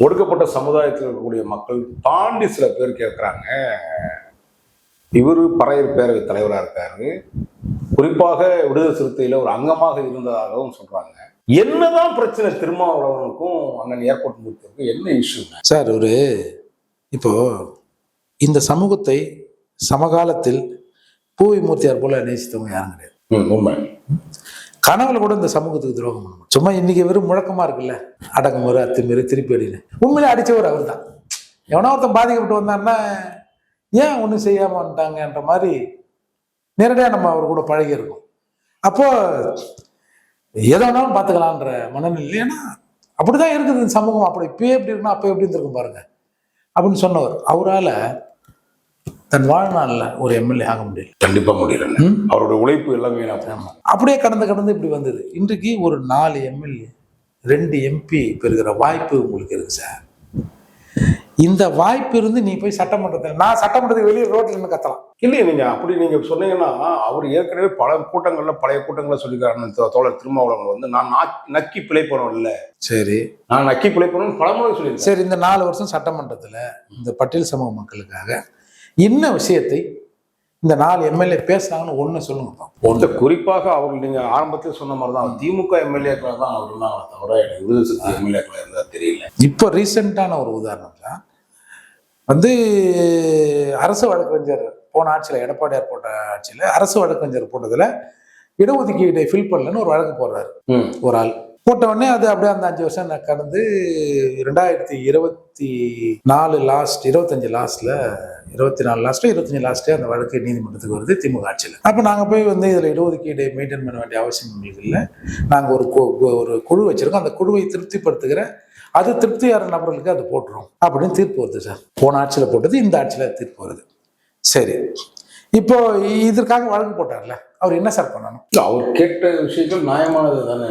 ஒடுக்கப்பட்ட சமுதாயத்தில் இருக்கக்கூடிய மக்கள் தாண்டி சில பேர் கேட்குறாங்க, இவர் பறையர் பேரவை தலைவராக இருக்காரு, குறிப்பாக விடுதலை சிறுத்தையில் ஒரு அங்கமாக இருந்ததாகவும் சொல்றாங்க. என்னதான் பிரச்சனை திருமாவளவனுக்கும் அண்ணன் ஏர்போர்ட் மூர்த்திக்கும் என்ன இஷ்யூ சார்? இப்போ இந்த சமூகத்தை சமகாலத்தில் பூவி மூர்த்தியார் போல நேசித்தவங்க யாரும் கிடையாது. உண்மை. கனவுல கூட இந்த சமூகத்துக்கு துரோகம் பண்ணணும். சும்மா இன்னைக்கு வெறும் முழக்கமா இருக்குல்ல, அடக்குமுறை அத்துமீறி திருப்பி அடின்னு, உண்மையிலே அடிச்சவர் அவர் தான். எவனோ ஒருத்தன் பாதிக்கப்பட்டு வந்தான்னா ஏன் ஒன்றும் செய்யாம வந்துட்டாங்கன்ற மாதிரி நேரடியாக நம்ம அவர் கூட பழகி இருக்கோம். அப்போ எதை வேணாலும் பார்த்துக்கலான்ற மனநிலை. ஏன்னா அப்படிதான் இருக்குது இந்த சமூகம். அப்படி இப்பயே எப்படி இருக்குன்னா அப்போ எப்படி இருந்திருக்கும் பாருங்க அப்படின்னு சொன்னவர். அவரால் தன் வாழ்நாள்ல ஒரு எம்எல்ஏ ஆக முடியல. கண்டிப்பா முடியல. அவருடைய உழைப்பு எல்லாமே அப்படியே கடந்து இப்படி வந்தது. இன்றைக்கு ஒரு 4 எம்எல்ஏ 2 எம்பி பெறுகிற வாய்ப்பு உங்களுக்கு இருக்கு சார். இந்த வாய்ப்பு இருந்து நீ போய் சட்டமன்றத்தில், நான் சட்டமன்றத்துக்கு வெளியே ரோட்ல இருந்து கத்தலாம் இல்லையே. நீங்க அப்படி நீங்க சொன்னீங்கன்னா, அவர் ஏற்கனவே பழைய கூட்டங்கள்ல சொல்லிக்கிறாரு தோழர் திருமாவளவன் நான் நக்கி பிழைப்பணும் இல்ல. சரி, நான் நக்கி பிழைப்பணும் பலமுறை சொல்லியிருக்கேன். சரி, இந்த 4 வருஷம் சட்டமன்றத்துல இந்த பட்டியல் சமூக மக்களுக்காக என்ன விஷயத்தை இந்த 4 எம்எல்ஏ பேசுறாங்கன்னு ஒண்ணு சொல்லுங்க. குறிப்பாக அவர் நீங்க ஆரம்பத்தில் சொன்ன மாதிரிதான் திமுக எம்எல்ஏக்கள் தான் அவர் இருந்தாங்க, தவிர விடுதலை எம்எல்ஏக்கள் இருந்தா தெரியல. இப்போ ரீசெண்டான ஒரு உதாரணம் தான் அரசு வழக்கறிஞர் போன ஆட்சியில், எடப்பாடியார் போட்ட ஆட்சியில் அரசு வழக்கறிஞர் போட்டதுல இடஒதுக்கீடை ஃபில் பண்ணலன்னு ஒரு வழக்கு போடுறாரு ஒரு ஆள். போட்ட உடனே அது அப்படியே அந்த 5 வருஷம் கடந்து 2024 லாஸ்ட், 25 லாஸ்ட்ல, 24 லாஸ்ட் 25 லாஸ்ட்டே அந்த வழக்கு நீதிமன்றத்துக்கு வருது திமுக ஆட்சியில். அப்போ நாங்கள் போய் இதில் இடஒதுக்கீடை மெயின்டைன் பண்ண வேண்டிய அவசியம் எங்களுக்கு இல்லை. நாங்கள் ஒரு குழு வச்சிருக்கோம், அந்த குழுவை திருப்திப்படுத்துகிற அது திருப்தியான நபர்களுக்கு அது போட்டுரும் அப்படின்னு தீர்ப்பு வருது சார். போன ஆட்சியில் போட்டது இந்த ஆட்சியில் தீர்ப்பு வருது. சரி, இப்போ இதற்காக வழக்கு போட்டார்ல, அவர் என்ன சார் பண்ணணும்? அவர் கேட்ட விஷயங்கள் நியாயமானது தானே.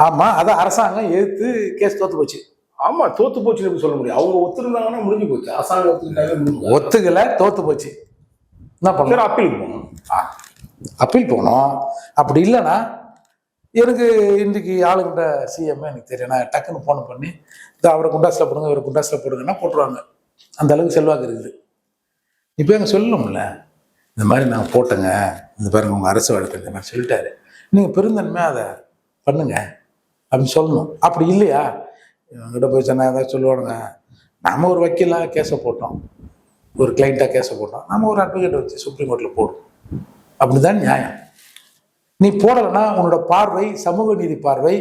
ஆமா, அதான் அரசாங்கம் எதிர்த்து கேஸ் தோத்து போச்சு. ஆமா, தோத்து போச்சுன்னு சொல்ல முடியும். அவங்க ஒத்துருந்தாங்கன்னா முடிஞ்சு போச்சு. அரசாங்கம் ஒத்துக்கிட்டாங்க, ஒத்துக்கல, தோத்து போச்சு. என்ன பண்ண? அப்பீல் போகணும். அப்பீல் போகணும். அப்படி இல்லைன்னா எனக்கு இன்றைக்கு ஆளுகிட்ட சிஎம் எனக்கு தெரியும், நான் டக்குன்னு போன் பண்ணி அவரை குண்டாசில் போடுங்க, இவரை குண்டாசில் போடுங்கன்னா போட்டுருவாங்க. அந்த அளவுக்கு செல்வாக்கு இருக்குது. இப்போ எங்க சொல்லணும்ல, இந்த மாதிரி நாங்கள் போட்டேங்க, இந்த பாருங்க உங்கள் அரசு வழக்கு இந்த மாதிரி சொல்லிட்டாரு, நீங்கள் பெருந்தன்மையாக அதை பண்ணுங்க அப்படின்னு சொல்லணும். அப்படி இல்லையா, இவங்ககிட்ட போய் சொன்னால் ஏதாவது சொல்லுவானுங்க. நம்ம ஒரு வக்கீலாக கேஸை போட்டோம், ஒரு கிளைண்ட்டாக கேஸை போட்டோம், நம்ம ஒரு அட்வொகேட்டை வச்சு சுப்ரீம் கோர்ட்டில் போடும். அப்படிதான் நியாயம். நீ போடலைன்னா உன்னோட பார்வை, சமூக நீதி பார்வை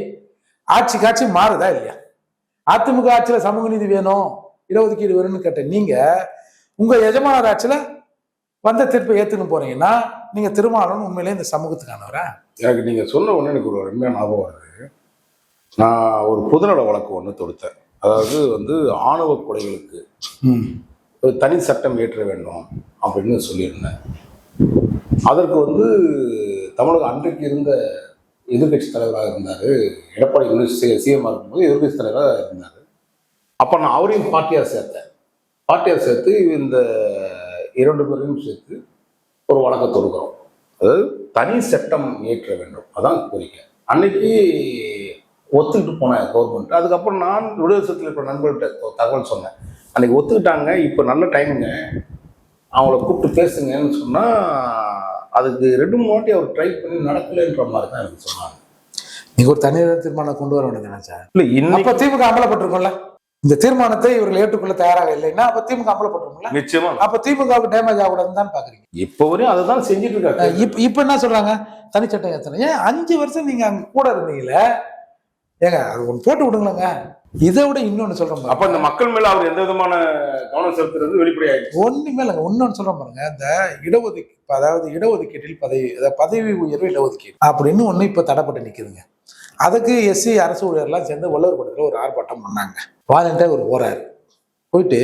ஆட்சி மாறுதா இல்லையா? அதிமுக ஆட்சியில் சமூக நீதி வேணும், இடஒதுக்கீடு வேணும்னு கேட்டேன். நீங்க உங்க எஜமானர் ஆட்சியில் வந்த தீர்ப்பை ஏற்றுன்னு போறீங்கன்னா நீங்க திருமாவளவன் உண்மையிலே இந்த சமூகத்துக்கானவரா? எனக்கு நீங்க சொன்ன ஒன்று எனக்கு ஒரு உண்மையான ஞாபகம் வருது. நான் ஒரு பொதுநல வழக்கு ஒன்று தொடுத்தேன். அதாவது ஆணவ கொலைகளுக்கு ஒரு தனி சட்டம் இயற்ற வேண்டும் அப்படின்னு சொல்லியிருந்தேன். அதற்கு தமிழக அன்றைக்கு இருந்த எதிர்கட்சி தலைவராக இருந்தார் எடப்பாடி சிஎம்ஆர் இருக்கும்போது எதிர்கட்சி தலைவராக இருந்தார். அப்போ நான் அவரையும் பார்ட்டியாக சேர்த்து இந்த 2 பேரையும் சேர்த்து ஒரு வழக்கை தொடுக்கிறோம். அதாவது தனி சட்டம் இயற்ற வேண்டும், அதான் கோரிக்கை. அன்னைக்கு ஒத்துக்கிட்டு போனேன் கவர்மெண்ட். அதுக்கப்புறம் நான் விடுதலை சிறுத்தையில் இருக்கிற நண்பர்கள்ட்ட தகவல் சொன்னேன். அன்னைக்கு ஒத்துக்கிட்டாங்க, இப்போ நல்ல டைமுங்க, அவங்கள கூப்பிட்டு பேசுங்கன்னு சொன்னால் அதுக்கு 2-3 வாட்டி அவர் ட்ரை பண்ணி நடக்கலைன்ற மாதிரி தான் எனக்கு சொன்னாங்க. நீங்கள் ஒரு தனியார் தீர்மானம் கொண்டு வர வேண்டியது சார். இல்லை, இன்னைக்கு திமுக அமலப்பட்டிருக்கோம்ல, இந்த தீர்மானத்தை இவர்கள் ஏற்றுக்கொள்ள தயாராக இல்லைன்னா அப்ப திமுக அமலப்பட்டிருக்கும்ல. நிச்சயமா. அப்ப திமுகவுக்கு டேமேஜ் ஆகக்கூடாதுன்னு தான் பாக்குறீங்க. இப்போ வரையும் அதை தான் செஞ்சுட்டு இருக்காங்க. இப்ப என்ன சொல்றாங்க, தனிச்சட்டம் ஏத்தணும். ஏன் 5 வருஷம் நீங்க அங்க கூட இருந்தீங்களே, ஏங்க அது ஒன்று போட்டு விடுங்களேங்க. இதை விட இன்னொன்னு சொல்றோம். அப்ப இந்த மக்கள் மேல அவர் எந்த விதமான கவனம் செலுத்துறது வெளிப்படையாயிடுச்சு. ஒண்ணுமே இல்லைங்க. இன்னொன்னு சொல்றோம் பாருங்க, இந்த இடஒதுக்கீட்டில் பதவி உயர்வு இடஒதுக்கீடு அப்படின்னு ஒண்ணு இப்ப தடைப்பட்டு நிக்குதுங்க. அதுக்கு எஸ்சி அரசு ஊழியர்லாம் சேர்ந்து வள்ளுவர் கோட்டத்தில் ஒரு ஆர்ப்பாட்டம் பண்ணாங்க. வாலண்டியர் ஒரு போறாரு, போயிட்டு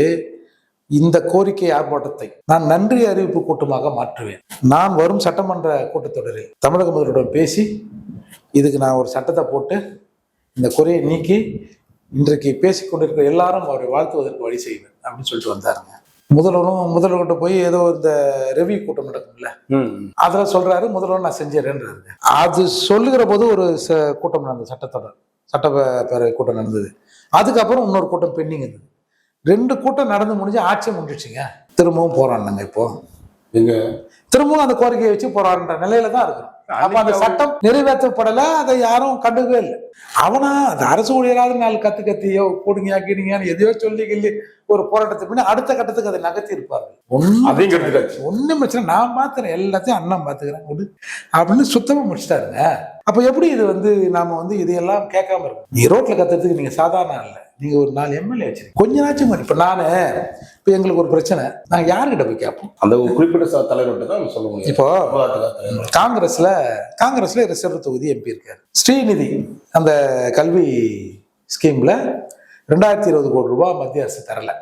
இந்த கோரிக்கை ஆர்ப்பாட்டத்தை நான் நன்றி அறிவிப்பு கூட்டமாக மாற்றுவேன். நான் வரும் சட்டமன்ற கூட்டத்தொடரில் தமிழக முதல்வருடன் பேசி இதுக்கு நான் ஒரு சட்டத்தை போட்டு இந்த குறையை நீக்கி இன்றைக்கு பேசிக்கொண்டிருக்கிற எல்லாரும் அவரை வாழ்த்துவதற்கு வழி செய்வேன் அப்படின்னு சொல்லிட்டு வந்தாருங்க. முதல்வர்கிட்ட போய் ஏதோ இந்த ரெவியூ கூட்டம் நடக்கும்ல, அதுல சொல்றாரு முதல்வர் நான் செஞ்சேன்றாரு. அது சொல்லுகிற போது ஒரு கூட்டம் நடந்தது, சட்டப்பேரவை கூட்டம் நடந்தது. அதுக்கப்புறம் இன்னொரு கூட்டம் பெண்டிங் இருந்தது. 2 கூட்டம் நடந்து முடிஞ்சு ஆட்சி முடிஞ்சிச்சுங்க. திரும்பவும் போராடினாங்க. இப்போ எங்க திரும்பவும் அந்த கோரிக்கையை வச்சு போராடுற நிலையில தான் இருக்கிறோம். அப்ப அந்த சட்டம் நிறைவேற்றப்படல, அதை யாரும் கண்டுக்கவே இல்லை. அவனா அந்த அரசு ஊழியராவது 4 கத்து கத்தியோ போடுங்க கீடுங்கன்னு எதையோ சொல்லி கிள்ளி ஒரு போராட்டத்துக்கு பின்னாடி அடுத்த கட்டத்துக்கு அதை நகர்த்தி இருப்பார்கள். ஒண்ணும் பிரச்சனை, நான் பாத்துறேன், எல்லாத்தையும் அண்ணன் பாத்துக்கிறேன் அப்படின்னு சுத்தமா முடிச்சுட்டாருங்க. அப்ப எப்படி இது நாம இதையெல்லாம் கேட்காம இருக்கும்? நீ ரோட்ல கத்துறதுக்கு நீங்க சாதாரண இல்லை, நீங்க ஒரு 4 எம்எல்ஏ வச்சிருக்கீங்க. கொஞ்ச நாச்சும் மாதிரி. இப்ப எங்களுக்கு ஒரு பிரச்சனை, நாங்க யாருக்கிட்ட போய் கேட்போம்? அந்த குறிப்பிட்ட தலைவர்கிட்ட தான் சொல்ல முடியும். இப்போ காங்கிரஸ்ல ரிசர்வ் தொகுதி எம்பி இருக்காரு ஸ்ரீநிதி. அந்த கல்வி ஸ்கீம்ல 2020 கோடி ரூபாய் மத்திய அரசு தரல.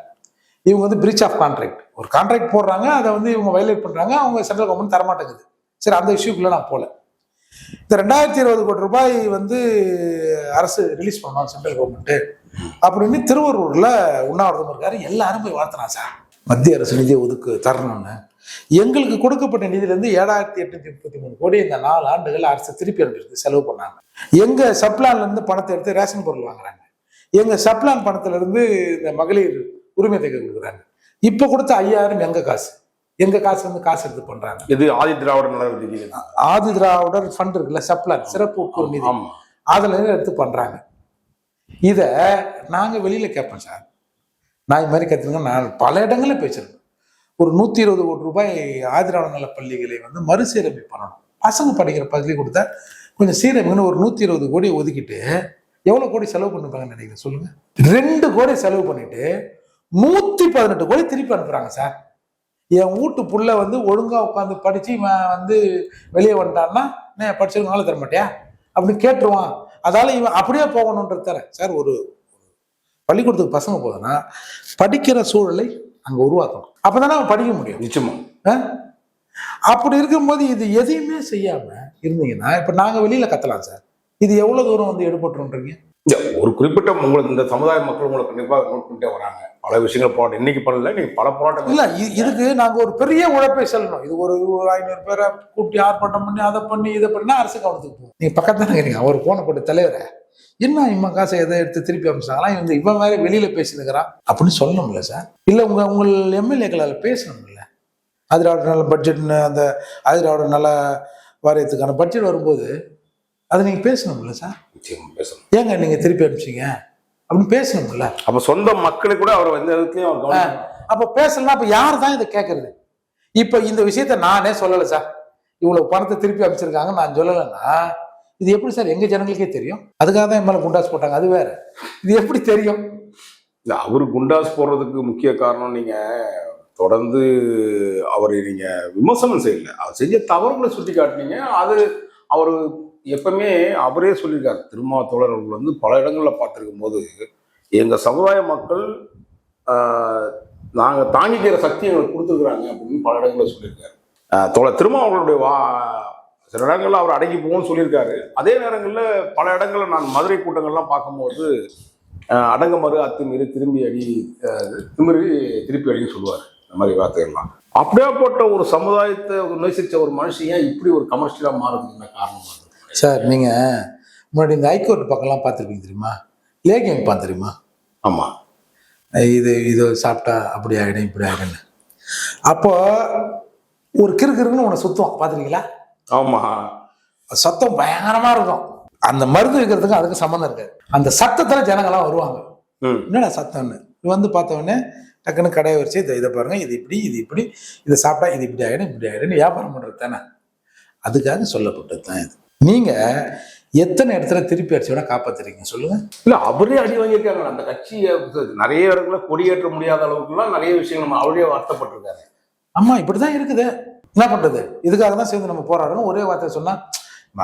இவங்க பிரீச் ஆஃப் கான்ட்ராக்ட், ஒரு கான்ட்ராக்ட் போடுறாங்க, அதை இவங்க வயலேட் பண்றாங்க, அவங்க சென்ட்ரல் கவர்மெண்ட் தரமாட்டேங்குது. சரி, அந்த இஷ்யூக்குள்ள நான் போல. இந்த 2020 கோடி ரூபாய் அரசு ரிலீஸ் பண்ணோம் சென்ட்ரல் கவர்மெண்ட் அப்படின்னு திருவள்ளூர்ல உண்ணாவிரதம் இருக்காரு. எல்லாரும் போய் வாழ்த்தினா சார், மத்திய அரசு நிதியை தரணும்னு. எங்களுக்கு கொடுக்கப்பட்ட நிதியிலிருந்து 7,833 கோடி இந்த 4 ஆண்டுகள் அரசு திருப்பி அனுப்பியிருக்கு, செலவு பண்ணாங்க. எங்க சப்ளான்ல இருந்து பணத்தை எடுத்து ரேஷன் பொருள் வாங்குறாங்க. எங்க சப்ளான் பணத்துல இருந்து இந்த மகளிர் உரிமை தொகை கொடுக்குறாங்க. இப்ப கொடுத்த 5,000 எங்க காசு? எங்க காசு எடுத்து பண்றாங்க. இது ஆதி திராவிடர் ஆதி திராவிடர் ஃபண்ட் இருக்குல்ல, சப்ளான் சிறப்பு உட்கூறு நிதி, அதுல இருந்து எடுத்து பண்றாங்க. இத நாங்க வெளியில கேட்போம் சார். நான் இது மாதிரி கத்துங்க, நான் பல இடங்கள்ல பேசிருக்கேன். ஒரு 120 கோடி ரூபாய் ஆதிராவிட நல பள்ளிகளை மறுசீரமைப்பு பண்ணணும். பசங்க படிக்கிற பள்ளி கொடுத்தா கொஞ்சம் சீரமைப்புன்னு ஒரு 120 கோடி ஒதுக்கிட்டு எவ்வளவு கோடி செலவு பண்ணிருப்பாங்கன்னு நினைக்கிறேன் சொல்லுங்க. 2 கோடி செலவு பண்ணிட்டு 118 கோடி திருப்பி அனுப்புறாங்க சார். என் வீட்டு புள்ள ஒழுங்கா உட்காந்து படிச்சு வெளியே வந்துட்டான்னா படிச்சதுனால தர மாட்டியா அப்படின்னு கேட்டுருவான். அதால இவன் அப்படியே போகணுன்றது தர சார். ஒரு பள்ளிக்கூடத்துக்கு பசங்க போதுன்னா படிக்கிற சூழலை அங்க உருவாக்கணும், அப்பதானே அவன் படிக்க முடியும். நிச்சயமா. அப்படி இருக்கும்போது இது எதையுமே செய்யாம இருந்தீங்கன்னா இப்ப நாங்க வெளியில கத்தலாம் சார். இது எவ்வளவு தூரம் எடுபட்டுன்றீங்க? ஒரு குறிப்பிட்ட உங்களுக்கு இந்த சமுதாய மக்கள் உங்களை கண்டிப்பா நோட் பண்ணிட்டே வராங்க. பல விஷயங்கள் போராட்டம் இன்னைக்கு பண்ணல, நீங்க பல போராட்டம் இல்ல. இதுக்கு நாங்க ஒரு பெரிய உழைப்பை செல்லணும். இது ஒரு 500 பேரை கூப்பிட்டு ஆர்ப்பாட்டம் பண்ணி அதை பண்ணி இதை பண்ணா அரசு கவனத்துக்கு போகும். நீங்க பக்கத்தானே இருக்கிறீங்க. அவர் போன போட்டு தலைவரை என்ன இம்மா காசை எதை எடுத்து திருப்பி அமைச்சாங்களா, இவன் வேற வெளியில பேசினுக்கிறான் அப்படின்னு சொல்லணும்ல சார். இல்ல உங்கள் எம்எல்ஏக்களால் பேசணும்ல. ஆதிராவிட நல பட்ஜெட்னு அந்த ஆதிராவிட நல வாரியத்துக்கான பட்ஜெட் வரும்போது அதை நீங்க பேசணும்ல சார். பேசணும். ஏங்க நீங்க திருப்பி அனுப்பிச்சீங்க அப்படின்னு பேசணும்ல. அப்ப சொந்த மக்களை கூட அவர் அப்ப பேசலாம். அப்ப யாரு தான் இதை கேட்கறது? இப்ப இந்த விஷயத்த நானே சொல்லல சார், இவ்வளவு பணத்தை திருப்பி அனுப்பிச்சிருக்காங்க நான் சொல்லலைன்னா இது எப்படி சார் எங்க ஜனங்களுக்கே தெரியும்? அதுக்காக தான் என் மேல குண்டாஸ் போட்டாங்க, அது வேற. இது எப்படி தெரியும்? அவரு குண்டாஸ் போடுறதுக்கு முக்கிய காரணம் நீங்க தொடர்ந்து அவரை நீங்க விமர்சனம் செய்யல, அவர் செஞ்ச தவறுகளை சுட்டி காட்டினீங்க. அது அவரு எப்பவுமே அவரே சொல்லியிருக்காரு. திருமாவளவன் அவர்கள் பல இடங்கள்ல பார்த்திருக்கும் போது எங்க சமுதாய மக்கள் நாங்க தாங்கிக்கிற சக்தி எங்களுக்கு கொடுத்துருக்குறாங்க அப்படின்னு பல இடங்கள்ல சொல்லியிருக்காரு. திருமாவளவனுடைய சில இடங்கள்ல அவர் அடங்கி போகும்னு சொல்லியிருக்காரு. அதே நேரங்களில் பல இடங்கள்ல நான் மதுரை கூட்டங்கள்லாம் பார்க்கும்போது அடங்க மறு அத்துமீறி திரும்பி அடி திமிரி திருப்பி அடின்னு சொல்லுவார். இந்த மாதிரி வார்த்தைகள்லாம் அப்படியேப்பட்ட ஒரு சமுதாயத்தை நேசிச்ச ஒரு மனுஷன் ஏன் இப்படி ஒரு கமர்ஷியலாக மாறுறதுக்கு காரணம் சார்? நீங்க முன்னாடி இந்த ஹைகோர்ட் பக்கம்லாம் பார்த்துருப்பீங்க தெரியுமா? லேகியம் பார்த்துருமா? ஆமா. இது சாப்பிட்டா அப்படி ஆகிடும் இப்படி ஆகிடும்னு. அப்போ ஒரு கிறுக்கிறுக்குன்னு உன்னை சுத்தம் பார்த்துருக்கீங்களா? ஆமா. சத்தம் பயங்கரமா இருக்கும். அந்த மருந்து வைக்கிறதுக்கு அதுக்கு சம்மந்தம் இருக்காது. அந்த சத்தத்துல ஜனங்கள்லாம் வருவாங்க. என்னடா சத்தம்னு பார்த்தவொடனே டக்குன்னு கடையை வச்சு இதை பாருங்க, இது இப்படி இது இப்படி, இதை சாப்பிட்டா இது இப்படி ஆகிடும் இப்படி ஆகிடும் வியாபாரம் பண்றது தானே. அதுக்காக சொல்லப்பட்டது தான் இது. நீங்க எத்தனை இடத்துல திருப்பி அடிச்சோட காப்பாத்துறீங்க சொல்லுங்க? இல்ல அவரே அடி வாங்கியிருக்காங்க. அந்த கட்சியை நிறைய இடத்துல கொடியேற்ற முடியாத அளவுக்குலாம் நிறைய விஷயங்கள் நம்ம அவரே வருத்தப்பட்டிருக்காரு. ஆமா, இப்படிதான் இருக்குது. என்ன பண்றது? இதுக்காக தான் சேர்ந்து நம்ம போராடணும். ஒரே வார்த்தை சொன்னா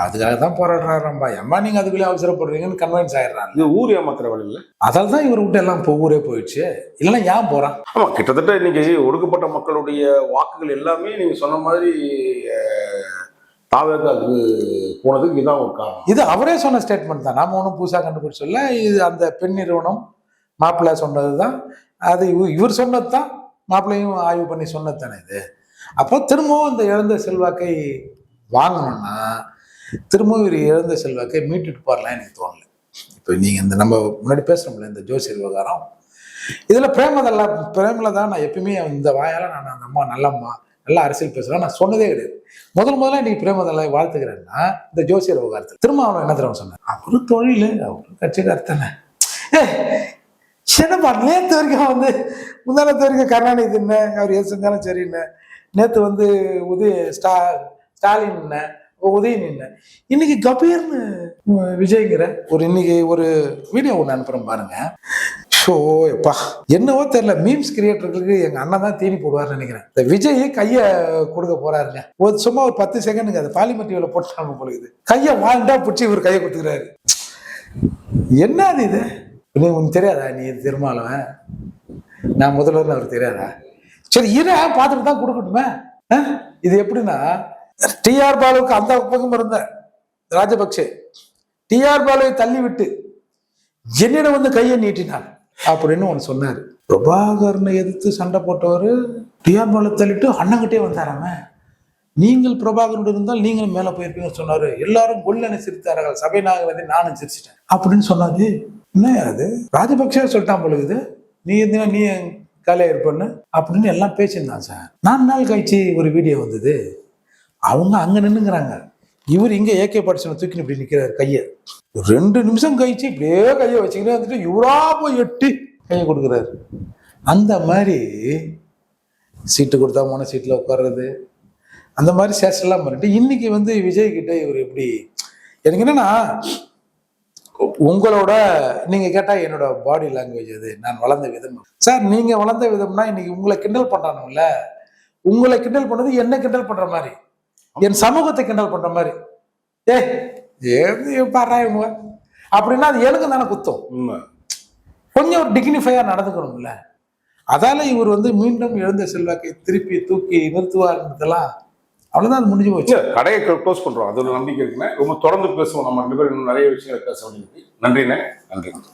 அதுக்காக தான் போராடுறாரும்பா, அம்மா நீங்க அதுக்குள்ளே அவசரப்படுறீங்கன்னு கன்வின்ஸ் ஆயிடுறாங்க. இது ஊர் ஏமாத்துற வழி இல்லை. அதால தான் இவர் விட்டு எல்லாம் ஊரே போயிடுச்சு. இல்லைன்னா ஏன் போறான்? ஆமா, கிட்டத்தட்ட இன்னைக்கு ஒடுக்கப்பட்ட மக்களுடைய வாக்குகள் எல்லாமே நீங்க சொன்ன மாதிரி தாவேக்காக்கு போனதுக்கு இதான் ஒரு காரணம். இது அவரே சொன்ன ஸ்டேட்மெண்ட் தான், நாம ஒன்றும் புதுசாக கண்டுபிடிச்சு சொல்ல. இது அந்த பெண் நிறுவனம் மாப்பிள்ளை சொன்னது தான், அது இவர் சொன்னது தான், மாப்பிள்ளையும் ஆய்வு பண்ணி சொன்னது தானே இது. அப்போ திரும்பவும் இந்த இழந்த செல்வாக்கை வாங்கணும்னா திரும்பவும் இவர் இழந்த செல்வாக்கை மீட்டுட்டு போறலாம் எனக்கு தோணல. இப்போ இப்போ நீங்கள் இந்த நம்ம முன்னாடி பேசுகிறோம்ல இந்த ஜோசியர் விவகாரம், இதில் பிரேமலதா நான் எப்பயுமே இந்த வாயால் நான் அந்த அம்மா நல்லம்மா நல்லா அரசியல் பேசுகிறேன் நான் சொன்னதே கிடையாது. முதல்ல இன்னைக்கு பிரேமலதாவை வாழ்த்துக்கிறேன்னா இந்த ஜோசியர் விவகாரத்தில் திரும்ப அவனை என்ன தடவை சொன்னேன், அவரு தொழில் அவரு கட்சிக்கார தானே. என்னப்பா நேற்று வரைக்கும் வந்து முந்தானத்து வரைக்கும் கருணாநிதி என்ன அவர் எது செஞ்சாலும் சரின்னு, நேற்று வந்து ஸ்டாலின் என்ன உதயநிதி என்ன, இன்னைக்கு கபீர்னு விஜய்ங்கிற இன்னைக்கு ஒரு வீடியோ ஒன்று அனுப்புறேன் பாருங்க. ஷோ எப்பா என்னவோ தெரியல, மீம்ஸ் கிரியேட்டர்களுக்கு எங்க அண்ணன் தான் தீனி போடுவார்னு நினைக்கிறேன். இந்த விஜய் கையை கொடுக்க போறாருங்க, சும்மா ஒரு 10 செகண்டுங்க அது பாலிமெட்டிவ்ல போட்டாங்க பொழுது கையை வாழ்ந்தா பிடிச்சி இவர் கையை கொடுத்துக்கிறாரு. என்ன அது இது உனக்கு தெரியாதா, நீ திருமாவளவன் நான் முதல்வர் அவருக்கு தெரியாதா? சரி இதை பார்த்துட்டு தான் கொடுக்கட்டுமே. இது எப்படின்னா டிஆர் பாலுவுக்கு அந்த பக்கம் இருந்த ராஜபக்சே டிஆர் பாலுவை தள்ளி விட்டு என்னிடம் வந்து கையை நீட்டினார் அப்படின்னு ஒன்று சொன்னாரு. பிரபாகரனை எதிர்த்து சண்டை போட்டவர் டிஆர் பாலு தள்ளிட்டு அண்ணங்கிட்டே வந்தாராம, நீங்கள் பிரபாகரன் இருந்தால் நீங்களும் மேல போயிருப்பீங்கன்னு சொன்னாரு. எல்லாரும் கொல்லனை சிரித்தார்கள், சபை நாகரதை நானும் சிரிச்சிட்டேன் அப்படின்னு சொன்னாரு. என்ன அது ராஜபக்சே சொல்லிட்டான் பொழுது, நீ எதுனா நீ காலையா இருப்பன்னு அப்படின்னு எல்லாம் பேசியிருந்தான் சார். 4 நாள் கழிச்சு ஒரு வீடியோ வந்தது, அவங்க அங்க நின்னுங்கிறாங்க, இவர் இங்க ஏகே படிச்சனை தூக்கி இப்படி நிக்கிறாரு, கையை 2 நிமிஷம் கழிச்சு இப்படியே கையை வச்சுக்கிட்டே வந்துட்டு இவரா போய் எட்டி கையை கொடுக்குறாரு. அந்த மாதிரி சீட்டு கொடுத்தா போன சீட்ல உட்கார்றது, அந்த மாதிரி சேஷெல்லாம் பண்ணிட்டு இன்னைக்கு வந்து விஜய் கிட்ட இவர் எப்படி, எனக்கு என்னன்னா உங்களோட நீங்க கேட்டா என்னோட பாடி லாங்குவேஜ் அது நான் வளர்ந்த விதம் சார். நீங்க வளர்ந்த விதம்னா இன்னைக்கு உங்களை கிண்டல் பண்றானுல்ல, உங்களை கிண்டல் பண்ணது என்ன கிண்டல் பண்ற மாதிரி, என் சமூகத்தை கிண்டல் பண்ற மாதிரி. பாரா இவங்க அப்படின்னா அது எனக்கு தானே குத்தம். கொஞ்சம் ஒரு டிக்னிஃபையா நடந்துக்கணும்ல. அதால இவர் வந்து மீண்டும் எழுந்த செல்வாக்கை திருப்பி தூக்கி நிறுத்துவார்ன்றதெல்லாம் அவ்வளவுதான், அது முடிஞ்சு போச்சு. கடையை க்ளோஸ் பண்றோம், அது ஒரு நம்பிக்கை இருக்குண்ணே. ரொம்ப தொடர்ந்து பேசுவோம், நம்ம 2 பேரும் இன்னும் நிறைய விஷயங்களை பேச வேண்டியிருக்கு. நன்றிண்ணே, நன்றி.